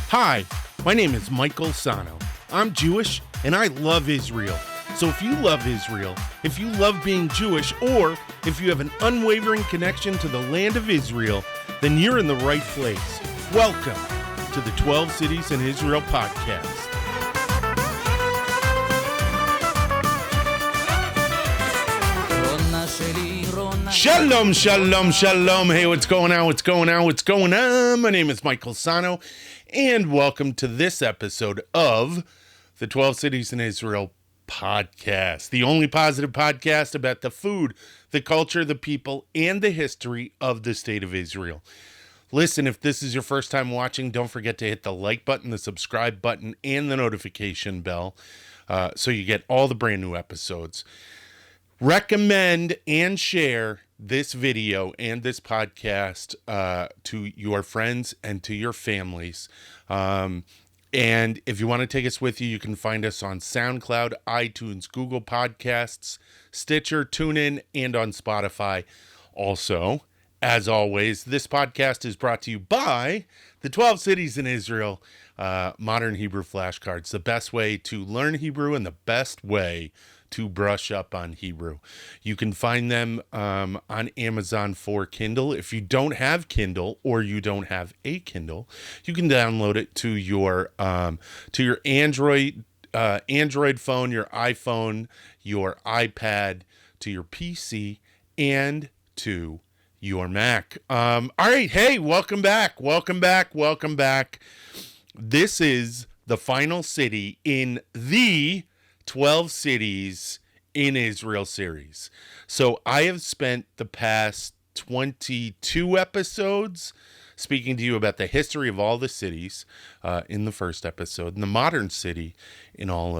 Hi, my name is Michael Sahno. I'm Jewish and I love Israel. So if you love Israel, if you love being Jewish, or if you have an unwavering connection to the land of Israel, then you're in the right place. Welcome to the 12 Cities in Israel podcast. Shalom, shalom, shalom. Hey, what's going on? What's going on? What's going on? My name is Michael Sahno, and welcome to this episode of the 12 Cities in Israel podcast, the only positive podcast about the food, the culture, the people, and the history of the state of Israel. Listen, if this is your first time watching, don't forget to hit the like button, the subscribe button, and the notification bell so you get all the brand new episodes. Recommend and share this video and this podcast to your friends and to your families. And if you want to take us with you, you can find us on SoundCloud, iTunes, Google Podcasts, Stitcher, TuneIn, and on Spotify. Also, as always, this podcast is brought to you by the 12 Cities in Israel Modern Hebrew Flashcards, the best way to learn Hebrew and the best way to brush up on Hebrew. You can find them on Amazon for Kindle. If you don't have Kindle or you don't have a Kindle, you can download it to your Android phone, your iPhone, your iPad, to your PC, and to your Mac. All right, hey, welcome back. This is the final city in the 12 Cities in Israel series. So I have spent the past 22 episodes speaking to you about the history of all the cities in the first episode, and the modern city in all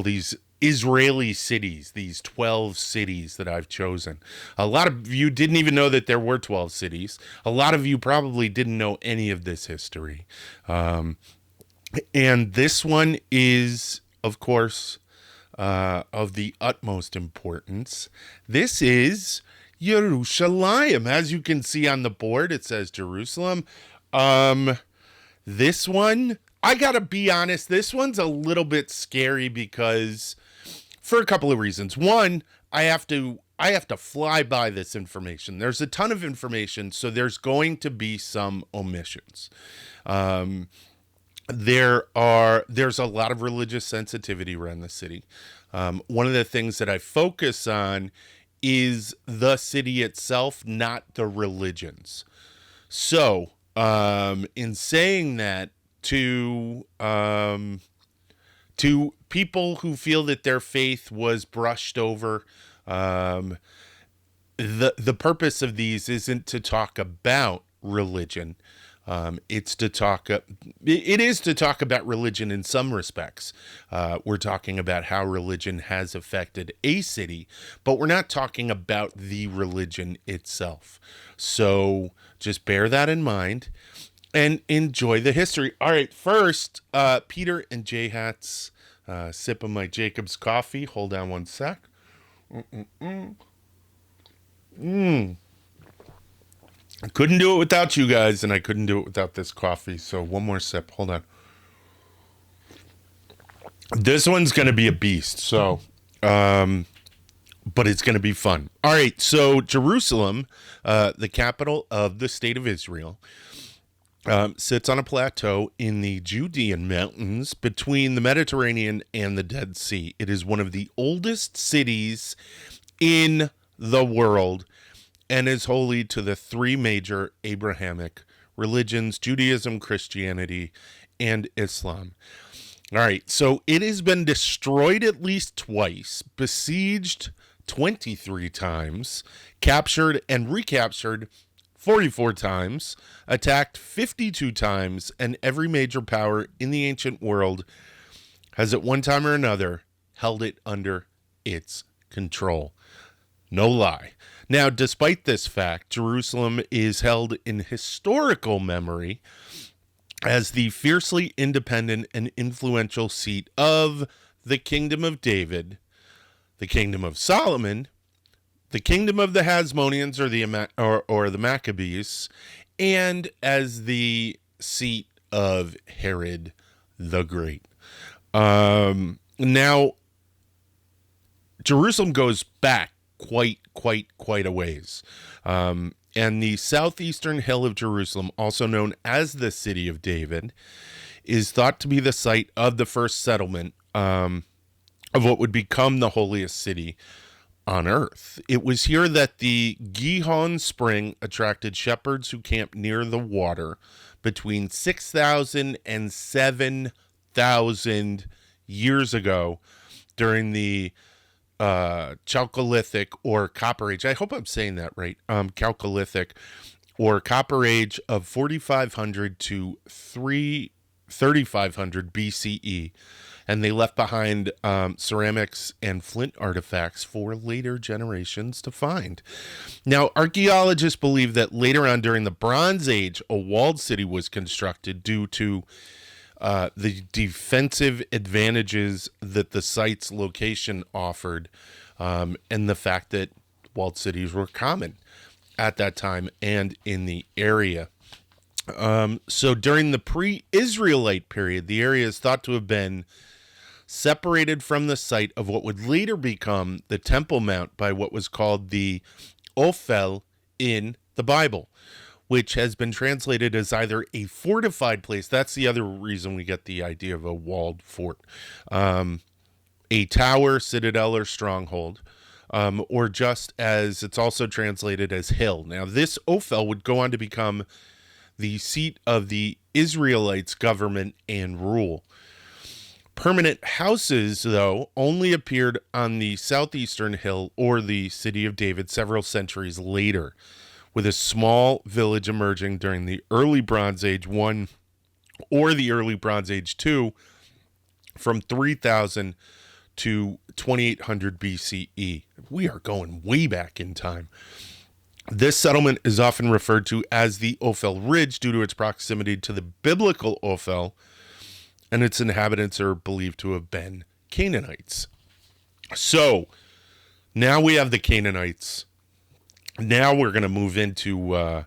these Israeli cities, these 12 cities that I've chosen. A lot of you didn't even know that there were 12 cities. A lot of you probably didn't know any of this history. And this one is, of course, of the utmost importance. This is Yerushalayim. As you can see on the board, it says Jerusalem. This one, I gotta be honest, this one's a little bit scary because, for a couple of reasons. One, I have to fly by this information. There's a ton of information, so there's going to be some omissions. There's a lot of religious sensitivity around the city. One of the things that I focus on is the city itself, not the religions. So, in saying that, to people who feel that their faith was brushed over, the purpose of these isn't to talk about religion. It is to talk about religion in some respects. We're talking about how religion has affected a city, but we're not talking about the religion itself. So just bear that in mind and enjoy the history. All right, first, Peter and J Hats, sip of my Jacob's coffee. Hold on one sec. I couldn't do it without you guys, and I couldn't do it without this coffee. So one more sip. Hold on. This one's going to be a beast. So, but it's going to be fun. All right. So Jerusalem, the capital of the state of Israel, sits on a plateau in the Judean mountains between the Mediterranean and the Dead Sea. It is one of the oldest cities in the world, and is holy to the three major Abrahamic religions: Judaism, Christianity, and Islam. All right, so it has been destroyed at least twice, besieged 23 times, captured and recaptured 44 times, attacked 52 times, and every major power in the ancient world has at one time or another held it under its control. No lie. Now, despite this fact, Jerusalem is held in historical memory as the fiercely independent and influential seat of the Kingdom of David, the Kingdom of Solomon, the Kingdom of the Hasmoneans or the Maccabees, and as the seat of Herod the Great. Now, Jerusalem goes back quite a ways. And the southeastern hill of Jerusalem, also known as the City of David, is thought to be the site of the first settlement of what would become the holiest city on earth. It was here that the Gihon Spring attracted shepherds who camped near the water between 6,000 and 7,000 years ago during the Chalcolithic or Copper Age. I hope I'm saying that right. Chalcolithic or Copper Age of 4,500 to 3,500 BCE. And they left behind ceramics and flint artifacts for later generations to find. Now, archaeologists believe that later on during the Bronze Age, a walled city was constructed due to the defensive advantages that the site's location offered, and the fact that walled cities were common at that time and in the area. So during the pre-Israelite period, the area is thought to have been separated from the site of what would later become the Temple Mount by what was called the Ophel in the Bible, which has been translated as either a fortified place. That's the other reason we get the idea of a walled fort. A tower, citadel, or stronghold, or just as it's also translated as hill. Now, this Ophel would go on to become the seat of the Israelites' government and rule. Permanent houses, though, only appeared on the southeastern hill or the City of David several centuries later, with a small village emerging during the early Bronze Age 1 or the early Bronze Age 2 from 3,000 to 2,800 BCE. We are going way back in time. This settlement is often referred to as the Ophel Ridge due to its proximity to the biblical Ophel, and its inhabitants are believed to have been Canaanites. So, now we have the Canaanites. Now we're going to move into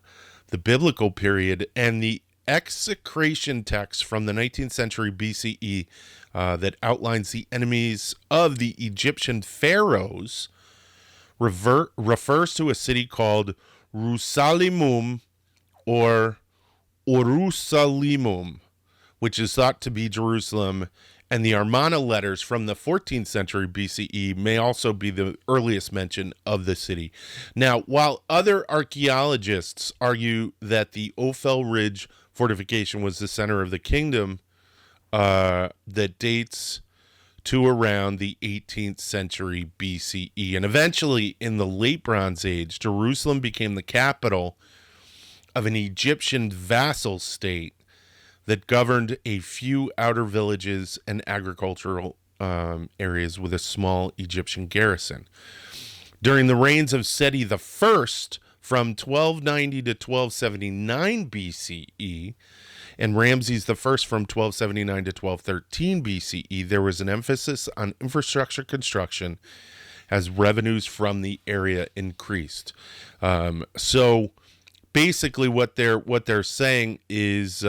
the biblical period, and the execration text from the 19th century BCE that outlines the enemies of the Egyptian pharaohs refers to a city called Rusalimum or Orusalimum, which is thought to be Jerusalem, and the Amarna letters from the 14th century BCE may also be the earliest mention of the city. Now, while other archaeologists argue that the Ophel Ridge fortification was the center of the kingdom, that dates to around the 18th century BCE. And eventually, in the late Bronze Age, Jerusalem became the capital of an Egyptian vassal state that governed a few outer villages and agricultural areas with a small Egyptian garrison. During the reigns of Seti I from 1290 to 1279 BCE and Ramses I from 1279 to 1213 BCE, there was an emphasis on infrastructure construction as revenues from the area increased. So basically what they're saying is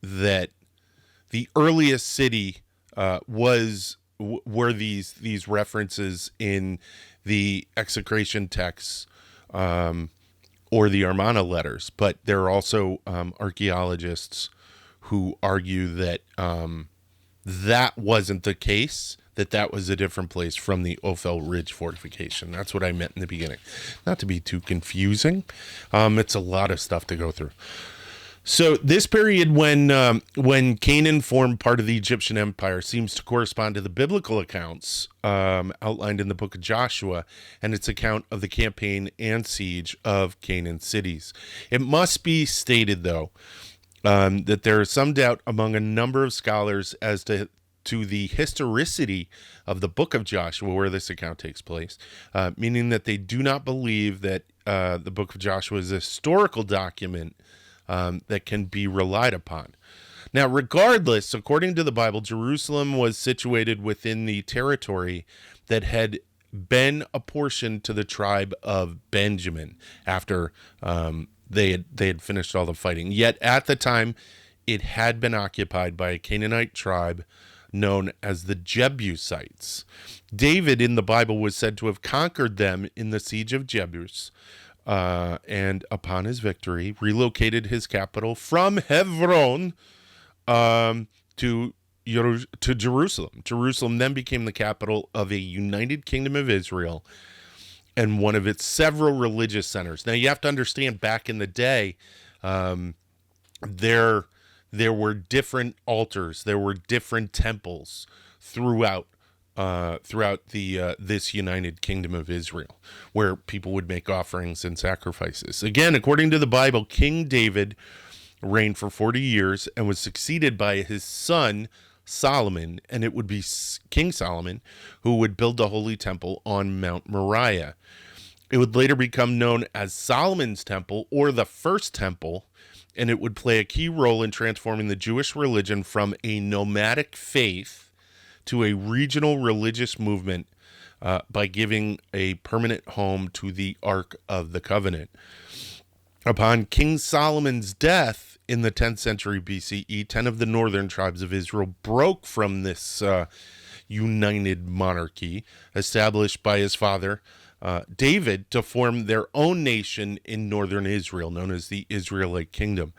that the earliest city were these references in the execration texts or the Amarna letters, but there are also archaeologists who argue that that wasn't the case, that was a different place from the Ophel Ridge fortification. That's what I meant in the beginning. Not to be too confusing. It's a lot of stuff to go through. So this period when Canaan formed part of the Egyptian Empire seems to correspond to the biblical accounts outlined in the book of Joshua and its account of the campaign and siege of Canaan's cities. It must be stated, though, that there is some doubt among a number of scholars as to the historicity of the book of Joshua, where this account takes place, meaning that they do not believe that the book of Joshua is a historical document that can be relied upon. Now, regardless, according to the Bible, Jerusalem was situated within the territory that had been apportioned to the tribe of Benjamin after they had finished all the fighting. Yet at the time, it had been occupied by a Canaanite tribe known as the Jebusites. David in the Bible was said to have conquered them in the siege of Jebus, and upon his victory, relocated his capital from Hebron to Jerusalem. Jerusalem then became the capital of a united kingdom of Israel and one of its several religious centers. Now, you have to understand, back in the day, there were different altars, there were different temples throughout this united kingdom of Israel, where people would make offerings and sacrifices. Again, according to the Bible, King David reigned for 40 years and was succeeded by his son Solomon, and it would be King Solomon who would build the Holy Temple on Mount Moriah. It would later become known as Solomon's Temple, or the First Temple, and it would play a key role in transforming the Jewish religion from a nomadic faith to a regional religious movement by giving a permanent home to the Ark of the Covenant. Upon King Solomon's death in the 10th century BCE, 10 of the northern tribes of Israel broke from this united monarchy established by his father, David, to form their own nation in northern Israel, known as the Israelite Kingdom.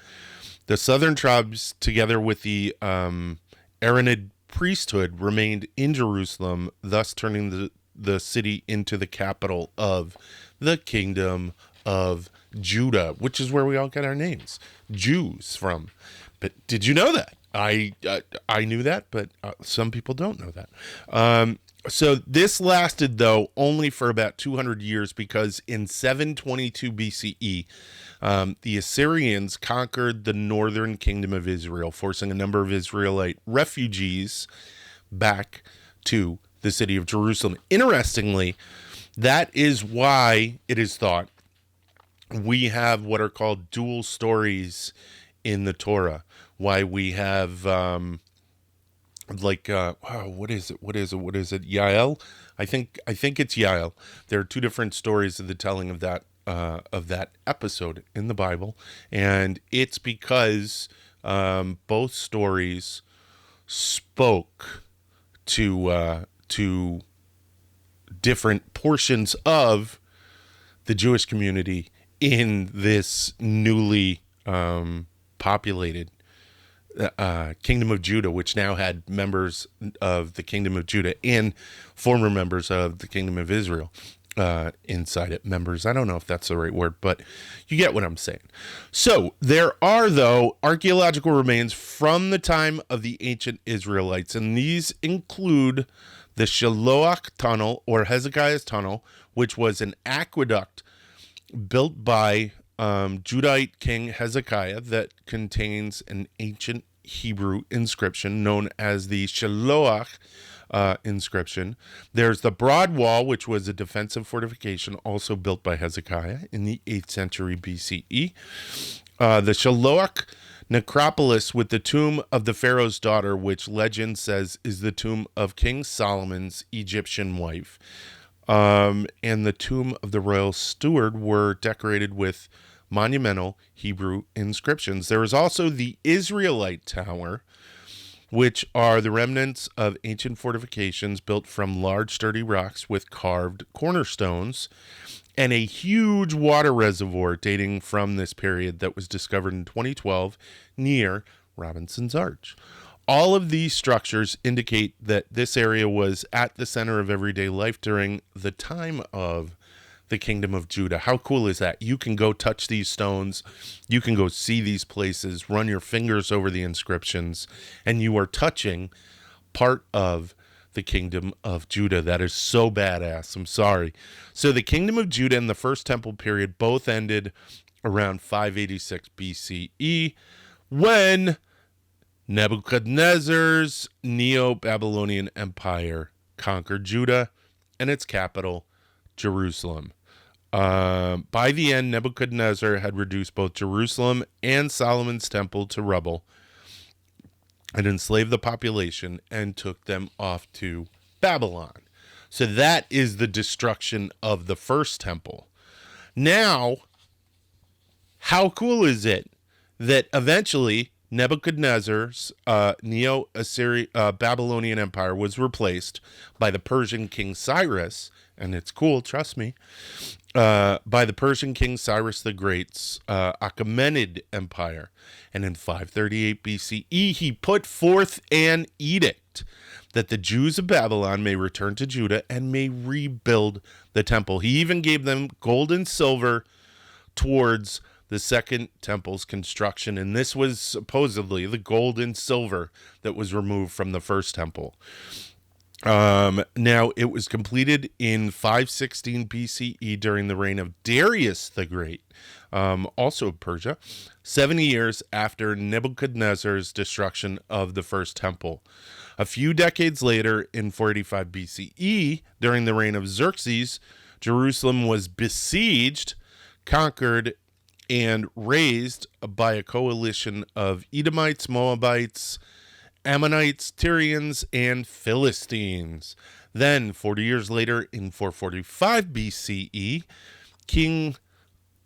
The southern tribes, together with the Aaronid priesthood, remained in Jerusalem, thus turning the city into the capital of the Kingdom of Judah, which is where we all get our names, Jews, from. But did you know that? I knew that, but some people don't know that. So this lasted, though, only for about 200 years, because in 722 BCE, the Assyrians conquered the northern kingdom of Israel, forcing a number of Israelite refugees back to the city of Jerusalem. Interestingly, that is why it is thought we have what are called dual stories in the Torah. Why we have what is it? Yael? I think it's Yael. There are two different stories of the telling of that episode in the Bible, and it's because both stories spoke to different portions of the Jewish community in this newly populated Kingdom of Judah, which now had members of the Kingdom of Judah and former members of the Kingdom of Israel inside it. Members, I don't know if that's the right word, but you get what I'm saying. So there are, though, archaeological remains from the time of the ancient Israelites, and these include the Shiloach Tunnel, or Hezekiah's Tunnel, which was an aqueduct built by Judahite King Hezekiah that contains an ancient Hebrew inscription known as the Shiloach inscription. There's the Broad Wall, which was a defensive fortification also built by Hezekiah in the 8th century BCE. The Shiloach necropolis with the tomb of the Pharaoh's daughter, which legend says is the tomb of King Solomon's Egyptian wife. And the tomb of the royal steward were decorated with monumental Hebrew inscriptions. There is also the Israelite Tower, which are the remnants of ancient fortifications built from large sturdy rocks with carved cornerstones, and a huge water reservoir dating from this period that was discovered in 2012 near Robinson's Arch. All of these structures indicate that this area was at the center of everyday life during the time of the Kingdom of Judah. How cool is that? You can go touch these stones, you can go see these places, run your fingers over the inscriptions, and you are touching part of the Kingdom of Judah. That is so badass. I'm sorry. So the Kingdom of Judah and the First Temple period both ended around 586 BCE, when Nebuchadnezzar's Neo-Babylonian Empire conquered Judah and its capital, Jerusalem. By the end, Nebuchadnezzar had reduced both Jerusalem and Solomon's temple to rubble and enslaved the population and took them off to Babylon. So that is the destruction of the first temple. Now, How cool is it that eventually Nebuchadnezzar's Babylonian Empire was replaced by the Persian King Cyrus, and it's cool, trust me, by the Persian King Cyrus the Great's Achaemenid Empire. And in 538 BCE, he put forth an edict that the Jews of Babylon may return to Judah and may rebuild the temple. He even gave them gold and silver towards the second temple's construction, and this was supposedly the gold and silver that was removed from the first temple. Now, it was completed in 516 BCE during the reign of Darius the Great, also of Persia, 70 years after Nebuchadnezzar's destruction of the first temple. A few decades later, in 485 BCE, during the reign of Xerxes, Jerusalem was besieged, conquered, and razed by a coalition of Edomites, Moabites, Ammonites, Tyrians, and Philistines. Then, 40 years later, in 445 BCE, King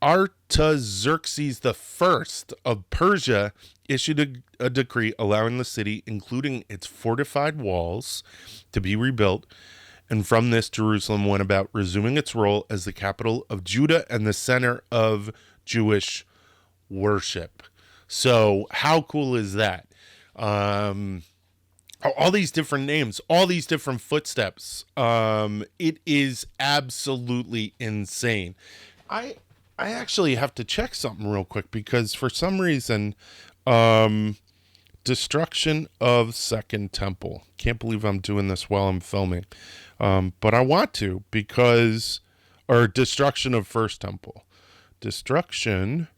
Artaxerxes I of Persia issued a decree allowing the city, including its fortified walls, to be rebuilt. And from this, Jerusalem went about resuming its role as the capital of Judah and the center of Jewish worship. So how cool is that? All these different names, all these different footsteps. It is absolutely insane. I actually have to check something real quick because for some reason, destruction of Second Temple. Can't believe I'm doing this while I'm filming. But I want to because, or destruction of First Temple. Destruction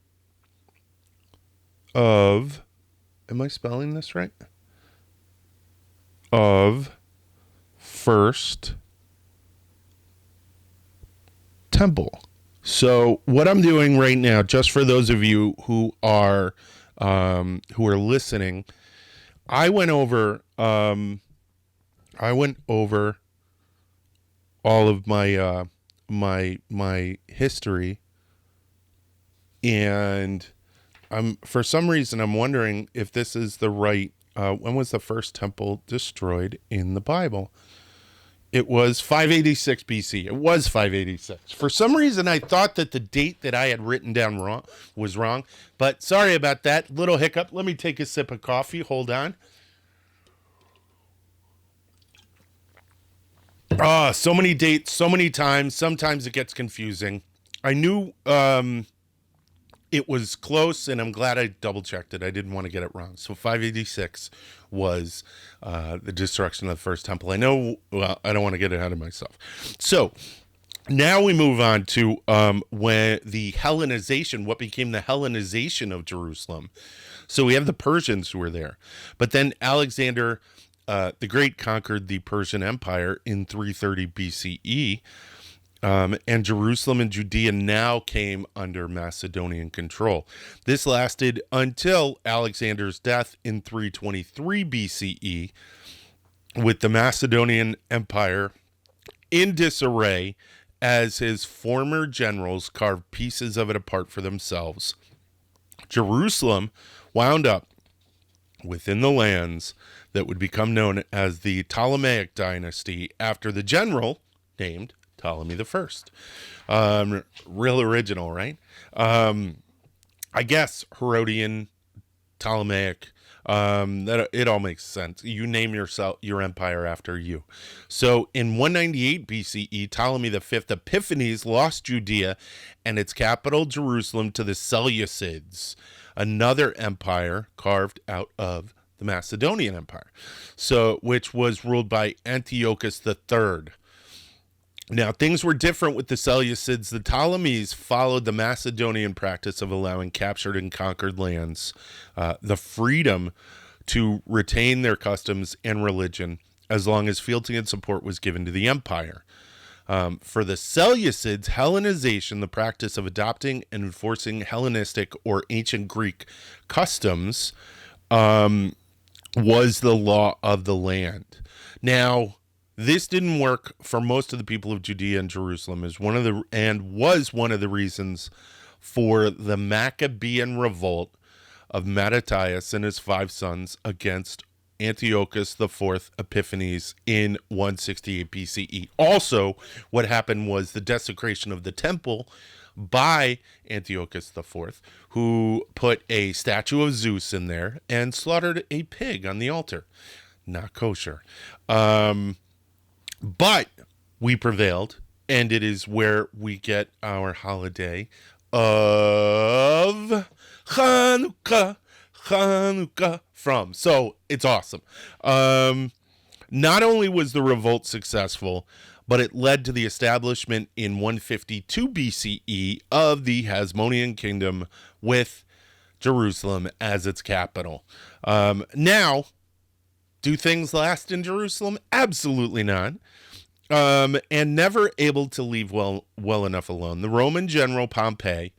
of, am I spelling this right? Of First Temple. So what I'm doing right now, just for those of you who are listening, I went over all of my my history, and for some reason I'm wondering if this is the right. When was the first temple destroyed in the Bible? It was 586 BC. It was 586. For some reason, I thought that the date that I had written down was wrong. But sorry about that. Little hiccup. Let me take a sip of coffee. Hold on. So many dates, so many times. Sometimes it gets confusing. I knew it was close, and I'm glad I double-checked it. I didn't want to get it wrong. So 586 was the destruction of the first temple. I know, well, I don't want to get ahead of myself. So now we move on to when the Hellenization, what became the Hellenization of Jerusalem. So we have the Persians who were there. But then Alexander the Great conquered the Persian Empire in 330 BCE. And Jerusalem and Judea now came under Macedonian control. This lasted until Alexander's death in 323 BCE, with the Macedonian Empire in disarray as his former generals carved pieces of it apart for themselves. Jerusalem wound up within the lands that would become known as the Ptolemaic dynasty after the general named Ptolemy the First. Real original, right? I guess Herodian, Ptolemaic, that it all makes sense. You name your empire after you. So in 198 BCE, Ptolemy V Epiphanes lost Judea and its capital Jerusalem to the Seleucids, another empire carved out of the Macedonian Empire, so which was ruled by Antiochus III. Now, things were different with the Seleucids. The Ptolemies followed the Macedonian practice of allowing captured and conquered lands the freedom to retain their customs and religion as long as fealty and support was given to the empire. For the Seleucids, Hellenization, the practice of adopting and enforcing Hellenistic or ancient Greek customs, was the law of the land. Now, this didn't work for most of the people of Judea and Jerusalem, was one of the reasons for the Maccabean revolt of Mattathias and his 5 sons against Antiochus IV Epiphanes in 168 BCE. Also, what happened was the desecration of the temple by Antiochus IV, who put a statue of Zeus in there and slaughtered a pig on the altar. Not kosher. But we prevailed, and it is where we get our holiday of Chanukah from. So it's awesome. Not only was the revolt successful, but it led to the establishment in 152 BCE of the Hasmonean kingdom with Jerusalem as its capital. Now, do things last in Jerusalem? Absolutely not. And never able to leave well enough alone. The Roman general Pompey,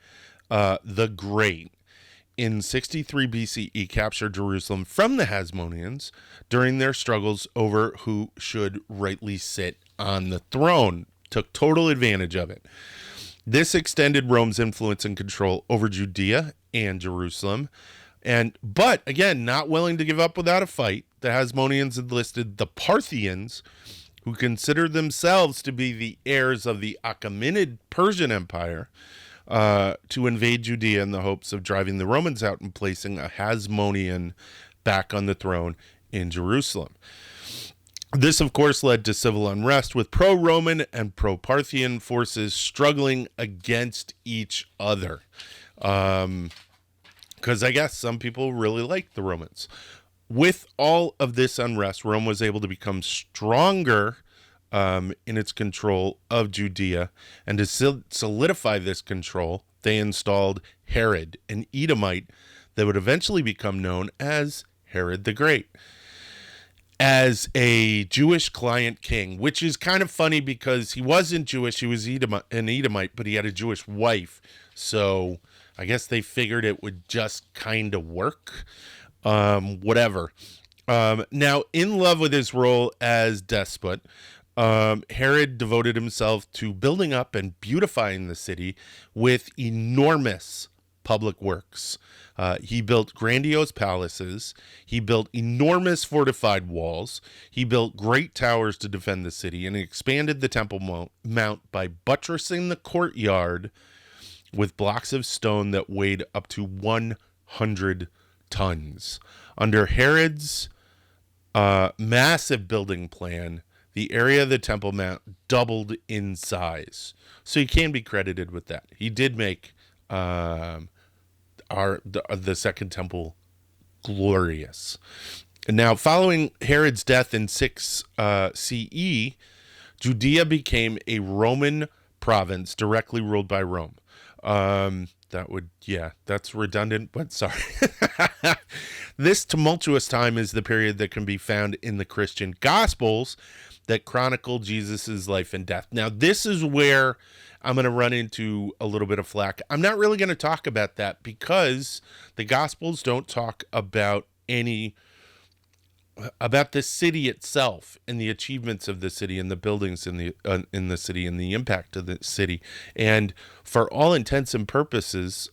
the Great, in 63 BCE captured Jerusalem from the Hasmoneans during their struggles over who should rightly sit on the throne. Took total advantage of it. This extended Rome's influence and control over Judea and Jerusalem. But again, not willing to give up without a fight, the Hasmoneans enlisted the Parthians, who considered themselves to be the heirs of the Achaemenid Persian Empire, to invade Judea in the hopes of driving the Romans out and placing a Hasmonean back on the throne in Jerusalem. This, of course, led to civil unrest, with pro-Roman and pro-Parthian forces struggling against each other. Because I guess some people really liked the Romans. With all of this unrest, Rome was able to become stronger in its control of Judea, and to solidify this control, they installed Herod, an Edomite that would eventually become known as Herod the Great, as a Jewish client king, which is kind of funny because he wasn't Jewish, he was an Edomite, but he had a Jewish wife, so I guess they figured it would just kind of work. Whatever. Now, in love with his role as despot, Herod devoted himself to building up and beautifying the city with enormous public works. He built grandiose palaces. He built enormous fortified walls. He built great towers to defend the city, and expanded the Temple Mount by buttressing the courtyard with blocks of stone that weighed up to 100 tons. Under Herod's massive building plan, the area of the Temple Mount doubled in size. So he can be credited with that. He did make the Second Temple glorious. And now, following Herod's death in 6 CE, Judea became a Roman province directly ruled by Rome. That's redundant, but sorry. This tumultuous time is the period that can be found in the Christian Gospels that chronicle Jesus's life and death. Now, this is where I'm going to run into a little bit of flack. I'm not really going to talk about that because the Gospels don't talk about about the city itself and the achievements of the city and the buildings in the city and the impact of the city. And for all intents and purposes,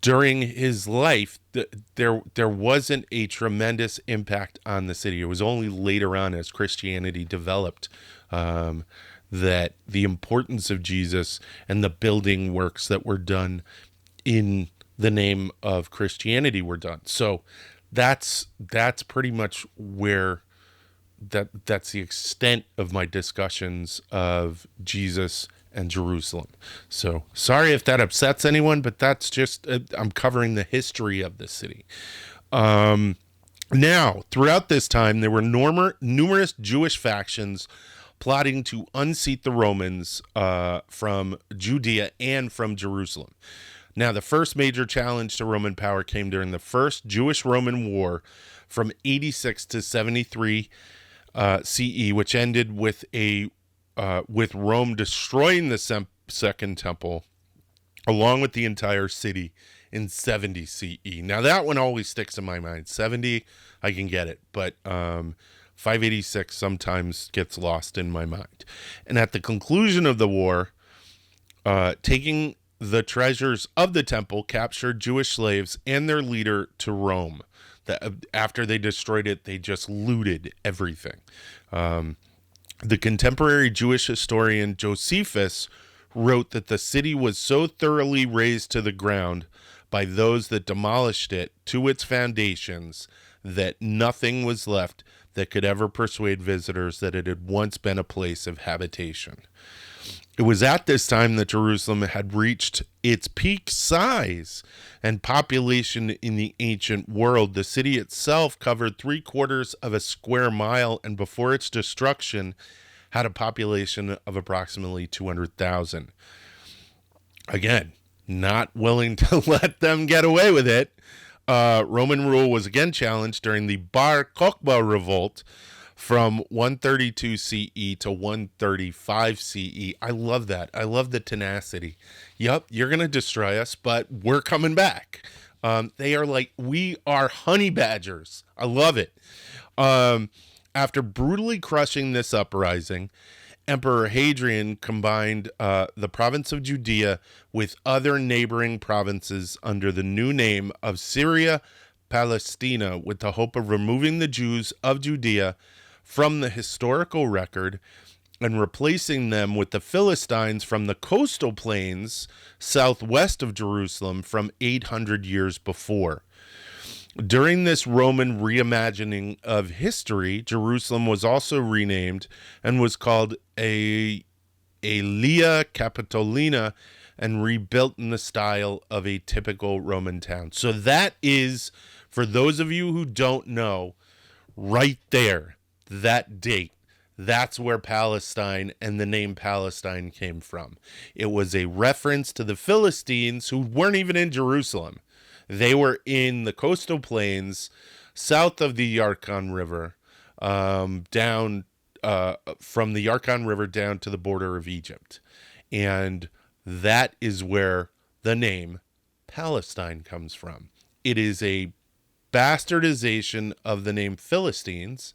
during his life, there wasn't a tremendous impact on the city. It was only later on, as Christianity developed, that the importance of Jesus and the building works that were done in the name of Christianity were done. So that's pretty much where that's the extent of my discussions of Jesus and Jerusalem. So sorry if that upsets anyone, but that's just, I'm covering the history of the city. Now, throughout this time, there were numerous Jewish factions plotting to unseat the Romans from Judea and from Jerusalem. Now, the first major challenge to Roman power came during the First Jewish-Roman War from 86 to 73 CE, which ended with Rome destroying the Second Temple, along with the entire city, in 70 CE. Now, that one always sticks in my mind. 70, I can get it, but 586 sometimes gets lost in my mind. And at the conclusion of the war, taking the treasures of the temple, captured Jewish slaves and their leader to Rome. After they destroyed it, they just looted everything. The contemporary Jewish historian Josephus wrote that the city was so thoroughly razed to the ground by those that demolished it to its foundations that nothing was left that could ever persuade visitors that it had once been a place of habitation. It was at this time that Jerusalem had reached its peak size and population in the ancient world. The city itself covered 3/4 of a square mile, and before its destruction had a population of approximately 200,000. Again, not willing to let them get away with it. Roman rule was again challenged during the Bar Kokhba revolt from 132 CE to 135 CE. I love that. I love the tenacity. Yep, you're going to destroy us, but we're coming back. They are like, we are honey badgers. I love it. After brutally crushing this uprising, Emperor Hadrian combined the province of Judea with other neighboring provinces under the new name of Syria Palestina, with the hope of removing the Jews of Judea from the historical record and replacing them with the Philistines from the coastal plains southwest of Jerusalem from 800 years before. During this Roman reimagining of history, Jerusalem was also renamed and was called Aelia Capitolina and rebuilt in the style of a typical Roman town. So that is, for those of you who don't know, right there, that date. That's where Palestine and the name Palestine came from. It was a reference to the Philistines, who weren't even in Jerusalem. They were in the coastal plains south of the Yarkon River, down from the Yarkon River down to the border of Egypt. And that is where the name Palestine comes from. It is a bastardization of the name Philistines,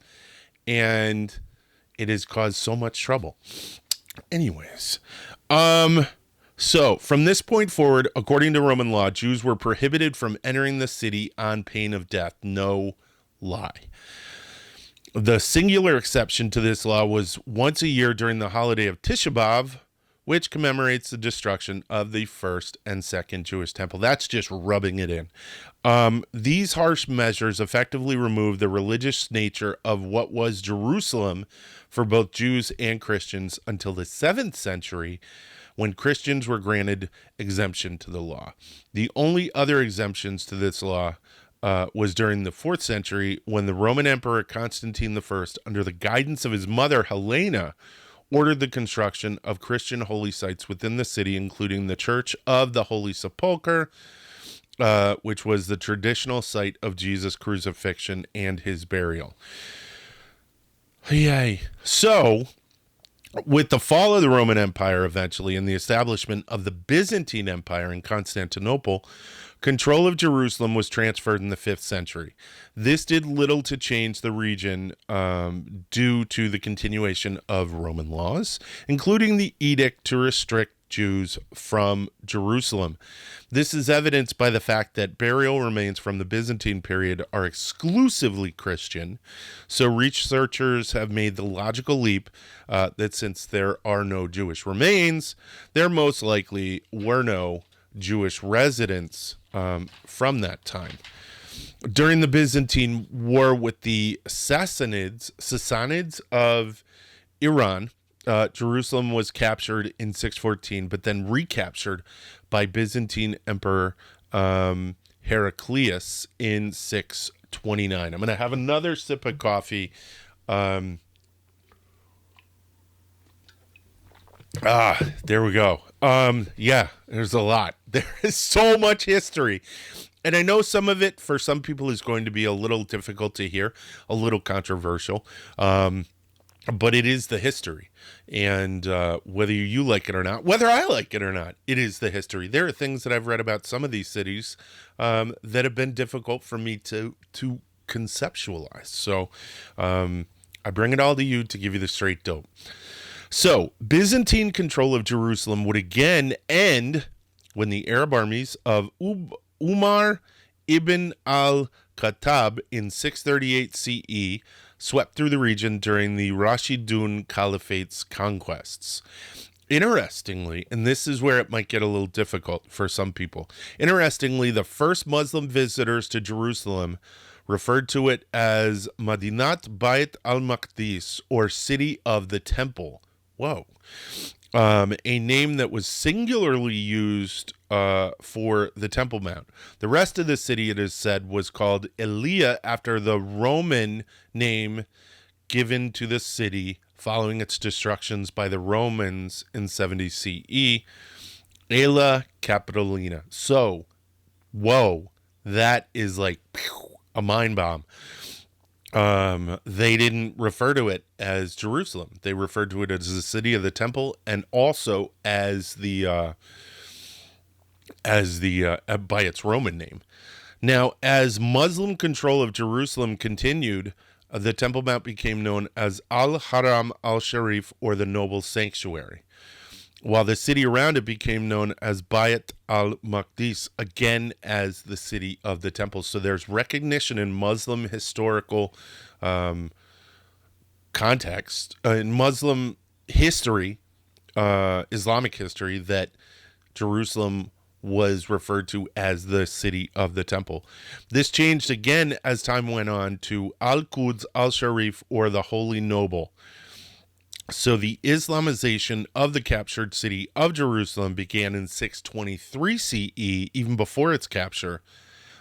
and it has caused so much trouble. Anyways, so from this point forward, according to Roman law, Jews were prohibited from entering the city on pain of death. No lie. The singular exception to this law was once a year during the holiday of Tisha B'Av, which commemorates the destruction of the first and second Jewish temple. That's just rubbing it in. These harsh measures effectively removed the religious nature of what was Jerusalem for both Jews and Christians until the 7th century, when Christians were granted exemption to the law. The only other exemptions to this law was during the 4th century, when the Roman Emperor Constantine I, under the guidance of his mother Helena, ordered the construction of Christian holy sites within the city, including the Church of the Holy Sepulchre, which was the traditional site of Jesus' crucifixion and his burial. Yay. So, with the fall of the Roman Empire eventually and the establishment of the Byzantine Empire in Constantinople, control of Jerusalem was transferred in the 5th century. This did little to change the region due to the continuation of Roman laws, including the edict to restrict Jews from Jerusalem. This is evidenced by the fact that burial remains from the Byzantine period are exclusively Christian. So researchers have made the logical leap that since there are no Jewish remains, there most likely were no Jewish residents from that time. During the Byzantine War with the Sassanids of Iran, Jerusalem was captured in 614, but then recaptured by Byzantine Emperor Heraclius in 629. I'm going to have another sip of coffee. There we go. Yeah, there's a lot. There is so much history. And I know some of it, for some people, is going to be a little difficult to hear, a little controversial. But it is the history. And whether you like it or not, whether I like it or not, it is the history. There are things that I've read about some of these cities that have been difficult for me to conceptualize. So I bring it all to you to give you the straight dope. So, Byzantine control of Jerusalem would again end when the Arab armies of Umar ibn al-Khattab in 638 CE swept through the region during the Rashidun Caliphate's conquests. Interestingly, and this is where it might get a little difficult for some people, interestingly, the first Muslim visitors to Jerusalem referred to it as Madinat Bayt al-Maqdis, or City of the Temple. Whoa. A name that was singularly used for the Temple Mount. The rest of the city, it is said, was called Elia after the Roman name given to the city following its destructions by the Romans in 70 CE, Aela Capitolina. So, whoa, that is like a mind bomb. They didn't refer to it as Jerusalem. They referred to it as the city of the temple, and also as the by its Roman name. Now, as Muslim control of Jerusalem continued, the Temple Mount became known as Al-Haram al-Sharif, or the Noble Sanctuary, while the city around it became known as Bayt al-Maqdis, again as the city of the temple. So there's recognition in Muslim historical context, in Muslim history, Islamic history, that Jerusalem was referred to as the city of the temple. This changed again as time went on to Al-Quds al-Sharif, or the Holy Noble. So the Islamization of the captured city of Jerusalem began in 623 CE, even before its capture,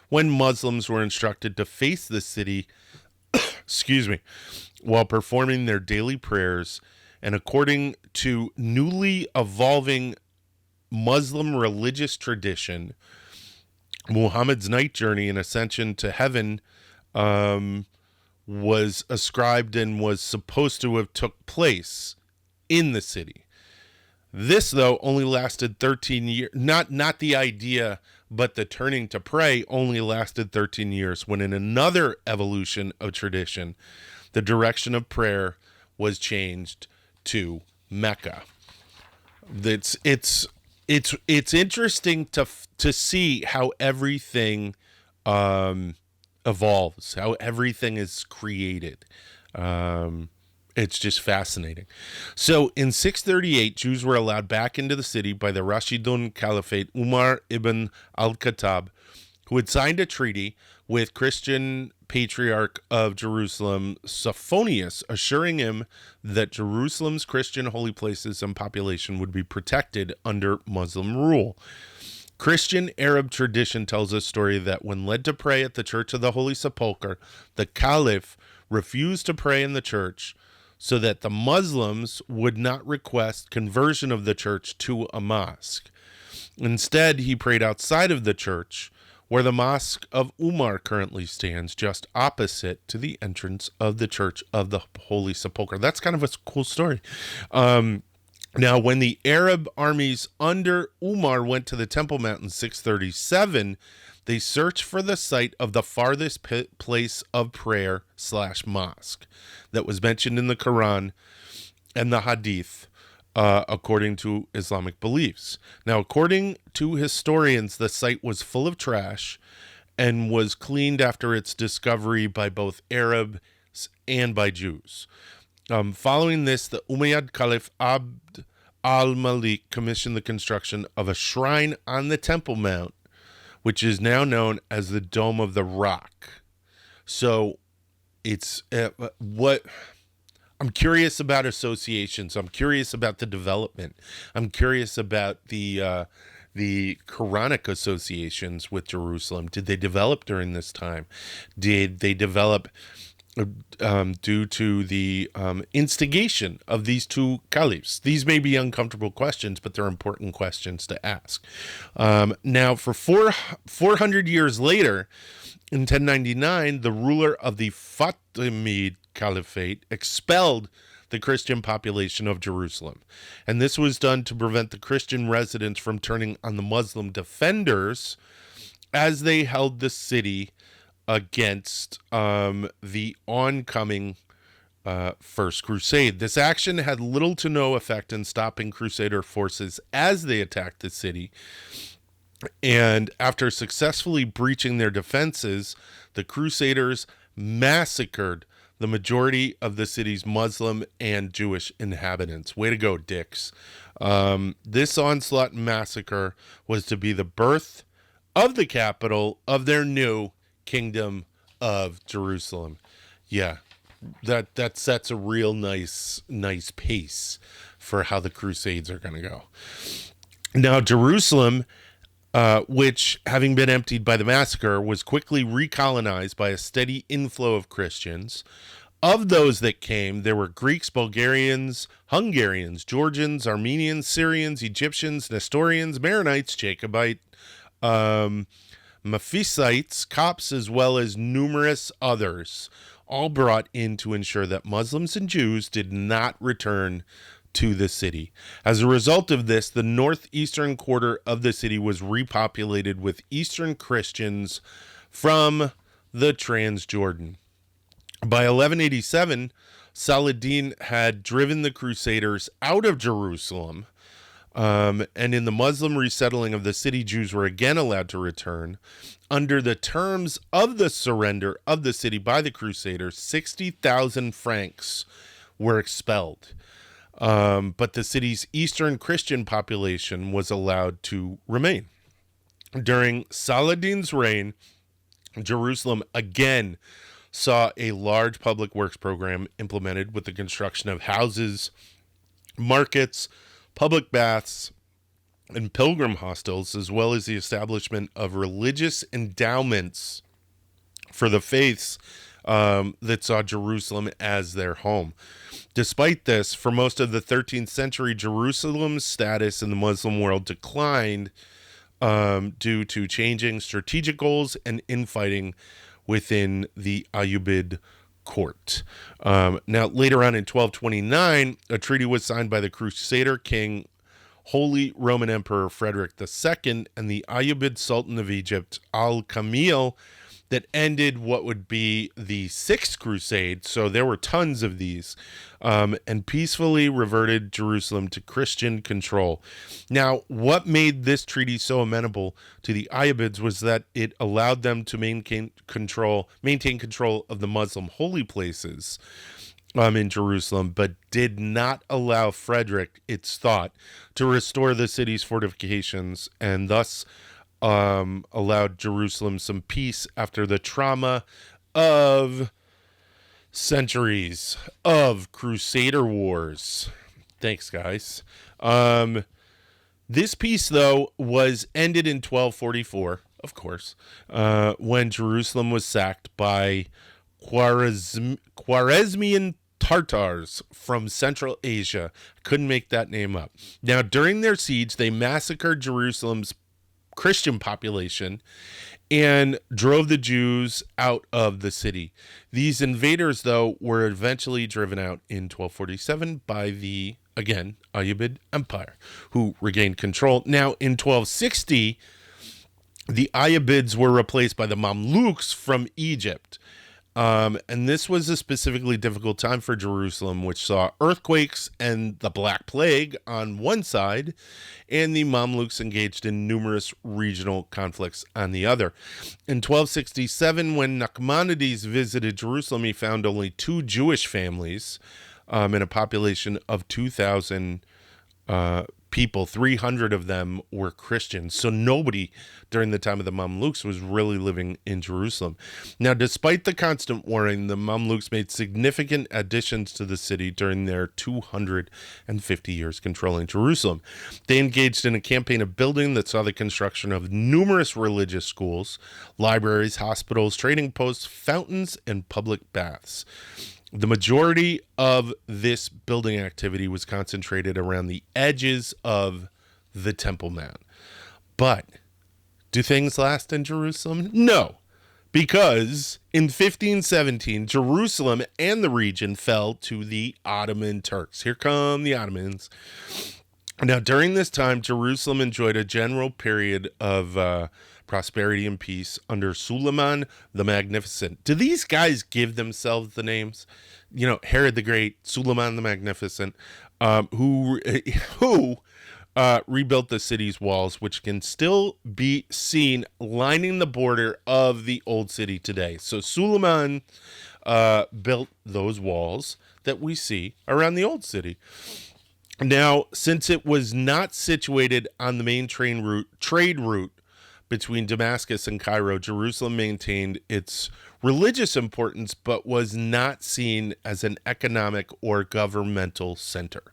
when Muslims were instructed to face the city, while performing their daily prayers, and according to newly evolving Muslim religious tradition, Muhammad's night journey and ascension to heaven was ascribed and was supposed to have took place in the city. This, though, only lasted 13 years. Not the idea, but the turning to pray only lasted 13 years, when in another evolution of tradition, the direction of prayer was changed to Mecca. It's interesting to see how everything evolves, how everything is created. It's just fascinating. So in 638, Jews were allowed back into the city by the Rashidun Caliphate Umar ibn al-Khattab, who had signed a treaty with Christian Patriarch of Jerusalem, Sophonius, assuring him that Jerusalem's Christian holy places and population would be protected under Muslim rule. Christian Arab tradition tells a story that when led to pray at the Church of the Holy Sepulchre, the Caliph refused to pray in the church so that the Muslims would not request conversion of the church to a mosque. Instead, he prayed outside of the church, where the Mosque of Umar currently stands, just opposite to the entrance of the Church of the Holy Sepulchre. That's kind of a cool story. Now, when the Arab armies under Umar went to the Temple Mount in 637, they searched for the site of the farthest place of prayer / mosque that was mentioned in the Quran and the Hadith, according to Islamic beliefs. Now, according to historians, the site was full of trash and was cleaned after its discovery by both Arabs and by Jews. Following this, the Umayyad Caliph Abd al-Malik commissioned the construction of a shrine on the Temple Mount, which is now known as the Dome of the Rock. So it's what I'm curious about associations. I'm curious about the development. I'm curious about the Quranic associations with Jerusalem. Did they develop during this time? Did they develop due to the instigation of these two caliphs? These may be uncomfortable questions, but they're important questions to ask. Now, for 400 years later, in 1099, the ruler of the Fatimid Caliphate expelled the Christian population of Jerusalem. And this was done to prevent the Christian residents from turning on the Muslim defenders as they held the city against the oncoming First Crusade. This action had little to no effect in stopping Crusader forces as they attacked the city. And after successfully breaching their defenses, the Crusaders massacred the majority of the city's Muslim and Jewish inhabitants. Way to go, dicks. This onslaught and massacre was to be the birth of the capital of their new kingdom of Jerusalem. Yeah, that sets a real nice pace for how the Crusades are going to go. Now, Jerusalem, which, having been emptied by the massacre, was quickly recolonized by a steady inflow of Christians. Of those that came, there were Greeks, Bulgarians, Hungarians, Georgians, Armenians, Syrians, Egyptians, Nestorians, Maronites, Jacobite, Maphisites, Copts, as well as numerous others, all brought in to ensure that Muslims and Jews did not return to the city. As a result of this, the northeastern quarter of the city was repopulated with Eastern Christians from the Transjordan. By 1187, Saladin had driven the Crusaders out of Jerusalem, and in the Muslim resettling of the city, Jews were again allowed to return. Under the terms of the surrender of the city by the Crusaders, 60,000 Franks were expelled. But the city's Eastern Christian population was allowed to remain. During Saladin's reign, Jerusalem again saw a large public works program implemented with the construction of houses, markets, public baths, and pilgrim hostels, as well as the establishment of religious endowments for the faiths that saw Jerusalem as their home. Despite this, for most of the 13th century, Jerusalem's status in the Muslim world declined due to changing strategic goals and infighting within the Ayyubid court. Now, later on in 1229, a treaty was signed by the Crusader king, Holy Roman Emperor Frederick II, and the Ayyubid Sultan of Egypt, Al-Kamil, that ended what would be the Sixth Crusade. So there were tons of these, and peacefully reverted Jerusalem to Christian control. Now, what made this treaty so amenable to the Ayyubids was that it allowed them to maintain control of the Muslim holy places in Jerusalem, but did not allow Frederick, it's thought, to restore the city's fortifications, and thus allowed Jerusalem some peace after the trauma of centuries of Crusader wars. Thanks, guys. This peace, though, was ended in 1244, of course, when Jerusalem was sacked by Khwarezmian Tartars from Central Asia. Couldn't make that name up. Now, during their siege, they massacred Jerusalem's Christian population and drove the Jews out of the city. These invaders, though, were eventually driven out in 1247 by the, again, Ayyubid Empire, who regained control. Now, in 1260, the Ayyubids were replaced by the Mamluks from Egypt. And this was a specifically difficult time for Jerusalem, which saw earthquakes and the Black Plague on one side, and the Mamluks engaged in numerous regional conflicts on the other. In 1267, when Nachmanides visited Jerusalem, he found only 2 Jewish families in a population of 2,000 people. 300 of them were Christians. So nobody during the time of the Mamluks was really living in Jerusalem. Now, despite the constant warring, the Mamluks made significant additions to the city during their 250 years controlling Jerusalem. They engaged in a campaign of building that saw the construction of numerous religious schools, libraries, hospitals, trading posts, fountains, and public baths. The majority of this building activity was concentrated around the edges of the Temple Mount. But do things last in Jerusalem? No, because in 1517, Jerusalem and the region fell to the Ottoman Turks. Here come the Ottomans. Now, during this time, Jerusalem enjoyed a general period of prosperity and peace under Suleiman the Magnificent. Do these guys give themselves the names? Herod the Great, Suleiman the Magnificent, who rebuilt the city's walls, which can still be seen lining the border of the old city today. So Suleiman built those walls that we see around the old city. Now, since it was not situated on the main trade route between Damascus and Cairo, Jerusalem maintained its religious importance, but was not seen as an economic or governmental center.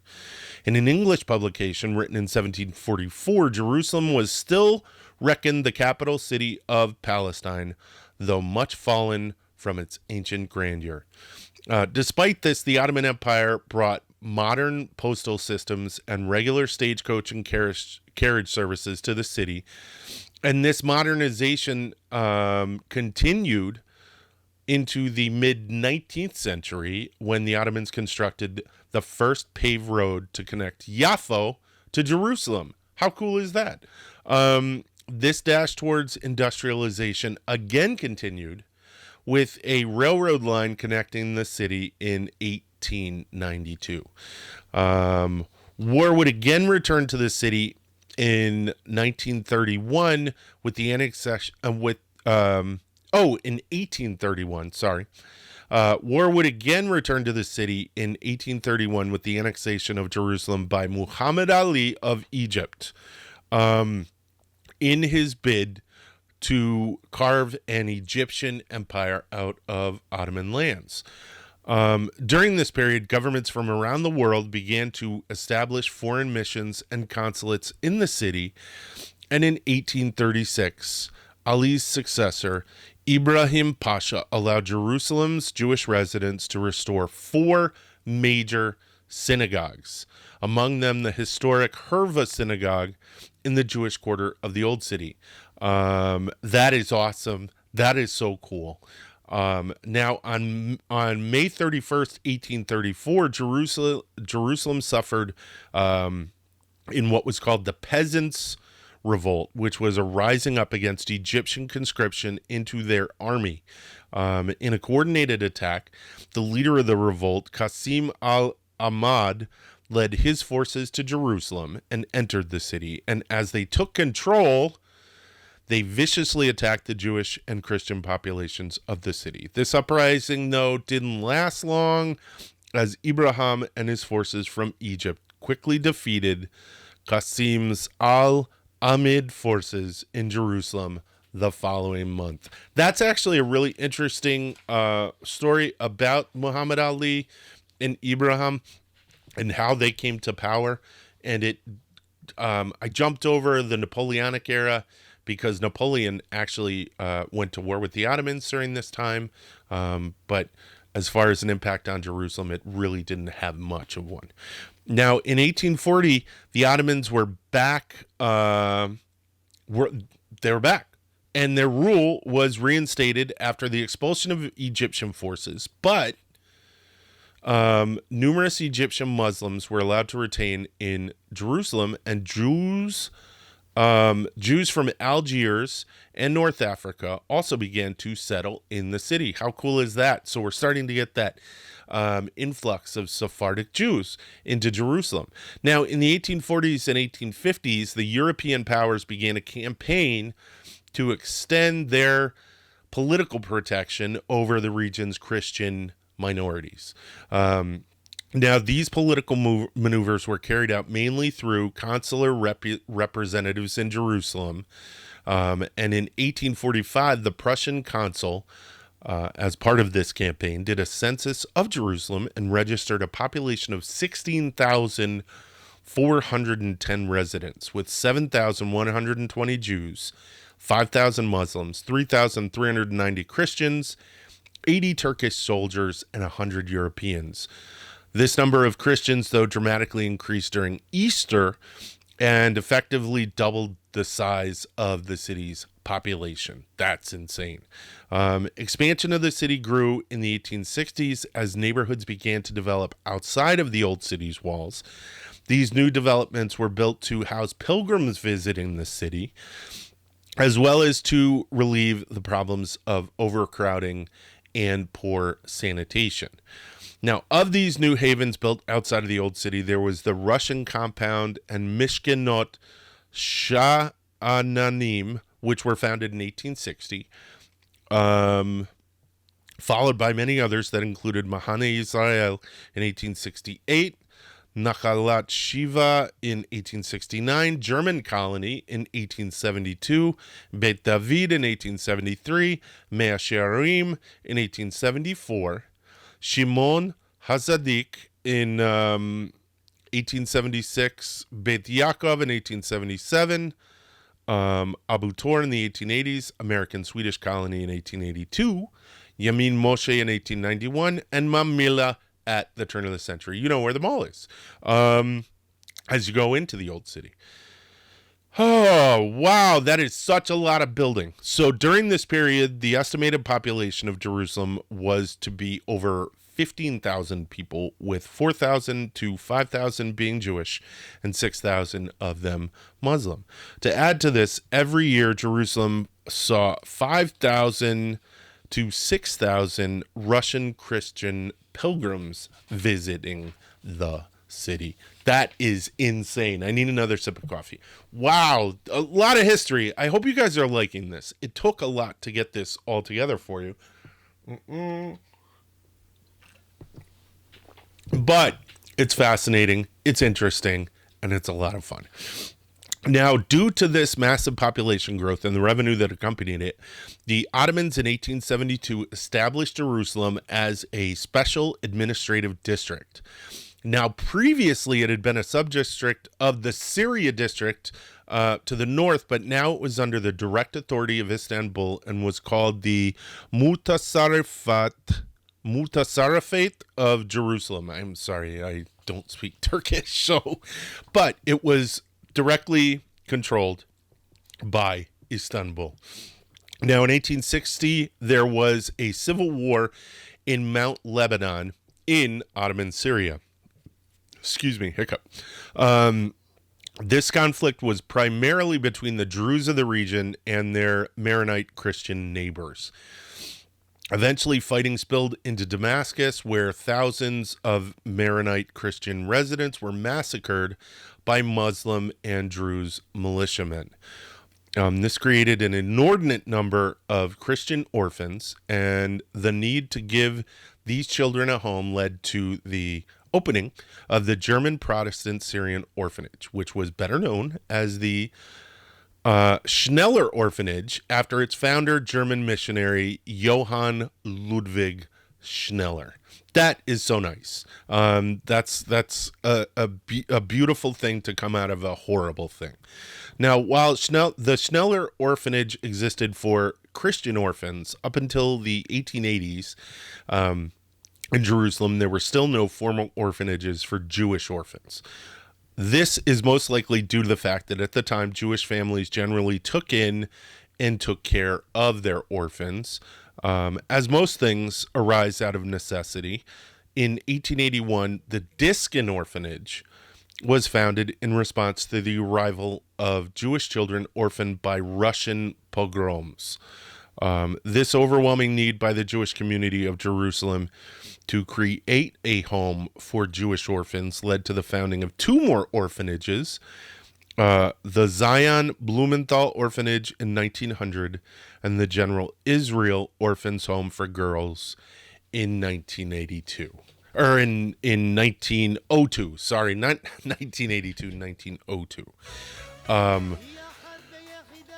In an English publication written in 1744, Jerusalem was still reckoned the capital city of Palestine, though much fallen from its ancient grandeur. Despite this, the Ottoman Empire brought modern postal systems and regular stagecoach and carriage services to the city. And this modernization continued into the mid-19th century when the Ottomans constructed the first paved road to connect Yaffo to Jerusalem. How cool is that? This dash towards industrialization again continued with a railroad line connecting the city in 1892. War would again return to the city in 1931 with the annexation in 1831, sorry. War would again return to the city in 1831 with the annexation of Jerusalem by Muhammad Ali of Egypt, in his bid to carve an Egyptian empire out of Ottoman lands. During this period, governments from around the world began to establish foreign missions and consulates in the city, and in 1836, Ali's successor, Ibrahim Pasha, allowed Jerusalem's Jewish residents to restore 4 major synagogues, among them the historic Herva synagogue in the Jewish quarter of the Old City. That is awesome. That is so cool. Now, on May 31st, 1834, Jerusalem suffered in what was called the Peasants' Revolt, which was a rising up against Egyptian conscription into their army. In a coordinated attack, the leader of the revolt, Qasim al-Ahmad, led his forces to Jerusalem and entered the city. And as they took control, they viciously attacked the Jewish and Christian populations of the city. This uprising, though, didn't last long, as Ibrahim and his forces from Egypt quickly defeated Qasim's al-Ahmad forces in Jerusalem the following month. That's actually a really interesting story about Muhammad Ali and Ibrahim and how they came to power. And I jumped over the Napoleonic era because Napoleon actually went to war with the Ottomans during this time. But as far as an impact on Jerusalem, it really didn't have much of one. Now, in 1840, the Ottomans were back. They were back. And their rule was reinstated after the expulsion of Egyptian forces. But numerous Egyptian Muslims were allowed to retain in Jerusalem, and Jews from Algiers and North Africa also began to settle in the city. How cool is that? So we're starting to get that influx of Sephardic Jews into Jerusalem. Now, in the 1840s and 1850s, the European powers began a campaign to extend their political protection over the region's Christian minorities. Now, these political maneuvers were carried out mainly through consular representatives in Jerusalem. And in 1845, the Prussian consul, as part of this campaign, did a census of Jerusalem and registered a population of 16,410 residents, with 7,120 Jews, 5,000 Muslims, 3,390 Christians, 80 Turkish soldiers, and 100 Europeans. This number of Christians, though, dramatically increased during Easter and effectively doubled the size of the city's population. That's insane. Expansion of the city grew in the 1860s as neighborhoods began to develop outside of the old city's walls. These new developments were built to house pilgrims visiting the city, as well as to relieve the problems of overcrowding and poor sanitation. Now, of these new havens built outside of the old city, there was the Russian compound and Mishkenot Sha'ananim, which were founded in 1860, followed by many others that included Mahane Israel in 1868, Nachalat Shiva in 1869, German colony in 1872, Beit David in 1873, Mea Shearim in 1874, Shimon Hazadik in 1876, Beit Yaakov in 1877, Abu Tor in the 1880s, American-Swedish colony in 1882, Yamin Moshe in 1891, and Mamila at the turn of the century. You know where the mall is as you go into the old city. Oh, wow, that is such a lot of building. So during this period, the estimated population of Jerusalem was to be over 15,000 people, with 4,000 to 5,000 being Jewish and 6,000 of them Muslim. To add to this, every year Jerusalem saw 5,000 to 6,000 Russian Christian pilgrims visiting the city. That is insane. I need another sip of coffee. Wow, a lot of history. I hope you guys are liking this. It took a lot to get this all together for you. But it's fascinating, it's interesting, and it's a lot of fun. Now, due to this massive population growth and the revenue that accompanied it, the Ottomans in 1872 established Jerusalem as a special administrative district. Now, previously, it had been a subdistrict of the Syria district to the north, but now it was under the direct authority of Istanbul and was called the Mutasarrifate of Jerusalem. I'm sorry, I don't speak Turkish, but it was directly controlled by Istanbul. Now, in 1860, there was a civil war in Mount Lebanon in Ottoman Syria. Excuse me, hiccup. This conflict was primarily between the Druze of the region and their Maronite Christian neighbors. Eventually, fighting spilled into Damascus, where thousands of Maronite Christian residents were massacred by Muslim and Druze militiamen. This created an inordinate number of Christian orphans, and the need to give these children a home led to the opening of the German Protestant Syrian Orphanage, which was better known as the Schneller Orphanage, after its founder, German missionary Johann Ludwig Schneller. That is so nice. That's a beautiful thing to come out of a horrible thing. Now, while the Schneller Orphanage existed for Christian orphans up until the 1880s, in Jerusalem, there were still no formal orphanages for Jewish orphans. This is most likely due to the fact that at the time, Jewish families generally took in and took care of their orphans. As most things arise out of necessity, in 1881, the Diskin Orphanage was founded in response to the arrival of Jewish children orphaned by Russian pogroms. This overwhelming need by the Jewish community of Jerusalem to create a home for Jewish orphans led to the founding of two more orphanages, the Zion Blumenthal Orphanage in 1900 and the General Israel Orphans Home for Girls in 1982. Or in 1902. Sorry, not 1982, 1902.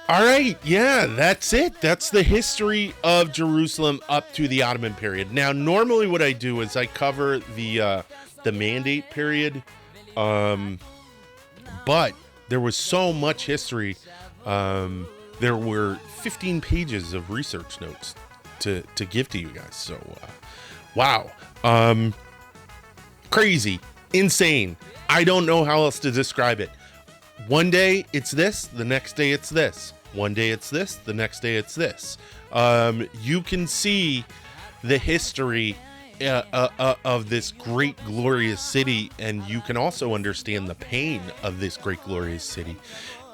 All right, yeah, that's it. That's the history of Jerusalem up to the Ottoman period. Now, normally what I do is I cover the Mandate period, but there was so much history. There were 15 pages of research notes to give to you guys. So, wow, crazy, insane. I don't know how else to describe it. One day it's this, the next day it's this. One day it's this, the next day it's this. You can see the history of this great, glorious city, and you can also understand the pain of this great, glorious city.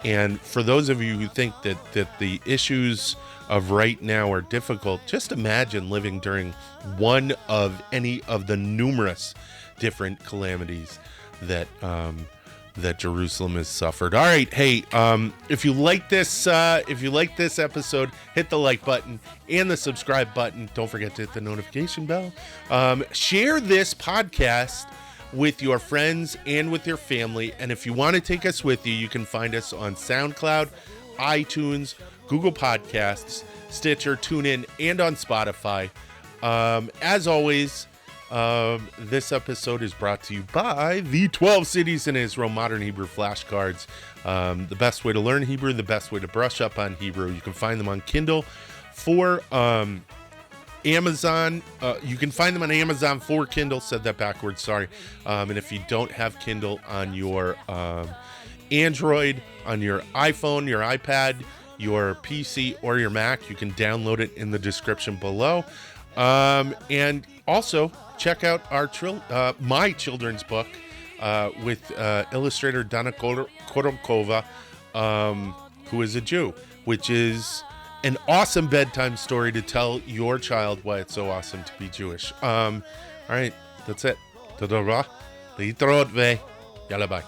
And for those of you who think that the issues of right now are difficult, just imagine living during one of any of the numerous different calamities that that Jerusalem has suffered. All right, hey, if you like this episode, hit the like button and the subscribe button. Don't forget to hit the notification bell. Share this podcast with your friends and with your family. And if you want to take us with you, you can find us on SoundCloud, iTunes, Google Podcasts, Stitcher, TuneIn, and on Spotify. As always, this episode is brought to you by the 12 Cities in Israel Modern Hebrew Flashcards. The best way to learn Hebrew, the best way to brush up on Hebrew. You can find them on Kindle for Amazon. You can find them on Amazon for Kindle. Said that backwards, sorry. And if you don't have Kindle on your Android, on your iPhone, your iPad, your PC, or your Mac, you can download it in the description below. And also check out our my children's book with illustrator Dana Korokova, who is a Jew, which is an awesome bedtime story to tell your child why it's so awesome to be Jewish. All right, that's it. תודה רבה, להתראות ויאללה ביי.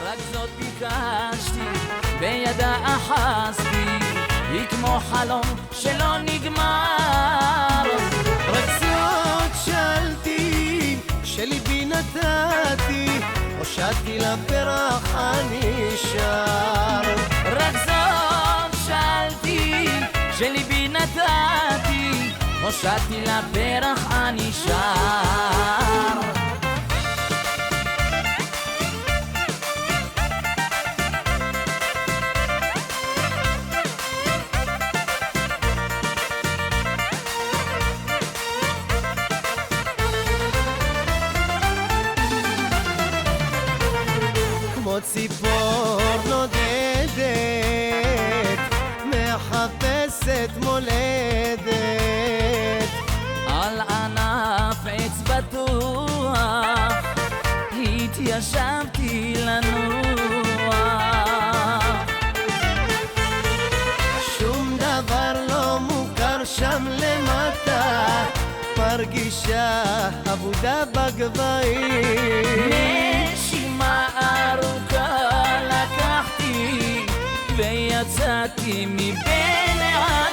רק זאת ביקשתי, בידה אחזתי, היא כמו חלום שלא נגמר. רק זאת שאלתי, שליבי נתתי, הושעתי לפרח הנשאר. רק זאת שאלתי, שליבי נתתי, הושעתי לפרח הנשאר. ציפור נודדת, מחפשת מולדת. על ענף עץ בטוח, התיישבתי לנוח. שום דבר לא מוכר שם למטה, מרגישה עבודה בגבהים. נשימה ארוכה לקחתי ויצאתי מבין העניים.